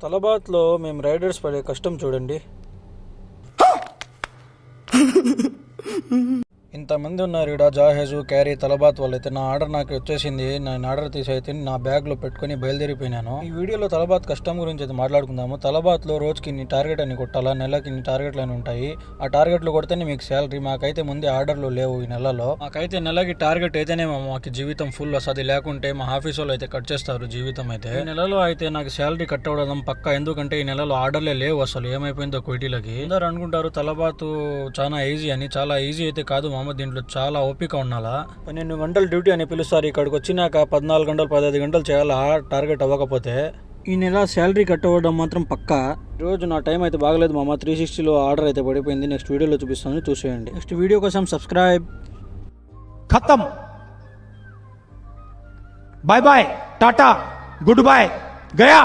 తలబాత్లో మేము రైడర్స్ పడే కష్టం చూడండి. ఇంతమంది ఉన్నారు ఇక్కడ. జాహేజు, క్యారీ, తలబాత్ వాళ్ళైతే నా ఆర్డర్ నాకు వచ్చేసింది. నేను ఆర్డర్ తీసి అయితే నా బ్యాగ్లో పెట్టుకుని బయలుదేరిపోయినాను. ఈ వీడియోలో తలబాత్ కష్టం గురించి అయితే మాట్లాడుకుందాము. తలబాత్లో రోజుకి ఇన్ని టార్గెట్ అని కొట్టాలా, నెలకి ఇన్ని టార్గెట్లు అని ఉంటాయి. ఆ టార్గెట్లు కొడితేనే మీకు శాలరీ. మాకైతే ముందే ఆర్డర్లు లేవు ఈ నెలలో. మాకైతే నెలకి టార్గెట్ అయితేనే మాకు జీవితం ఫుల్ వస్తుంది, లేకుంటే మా ఆఫీస్ వాళ్ళు అయితే కట్ చేస్తారు జీవితం అయితే. ఈ నెలలో అయితే నాకు శాలరీ కట్ అవ్వడం పక్కా. ఎందుకంటే ఈ నెలలో ఆర్డర్లే లేవు అసలు. ఏమైపోయిందో క్విటీలకి. అందరూ అనుకుంటారు తలబాతు చాలా ఈజీ అని. చాలా ఈజీ అయితే కాదు మామ, దీంట్లో చాలా ఓపిక ఉండాలా. 12 గంటలు డ్యూటీ అని పిలుస్తారు. ఇక్కడికి వచ్చినాక 14 గంటలు 15 గంటలు చేయాలా టార్గెట్ అవ్వకపోతే. ఈ నెల శాలరీ కట్ అవ్వడం మాత్రం పక్కా. ఈరోజు నా టైం అయితే బాగలేదు మామ. 360లో ఆర్డర్ అయితే పడిపోయింది. నెక్స్ట్ వీడియోలో చూపిస్తాను, చూసేయండి. నెక్స్ట్ వీడియో కోసం సబ్స్క్రైబ్. ఖతం. బాయ్ బాయ్, టాటా, గుడ్ బాయ్, గయా.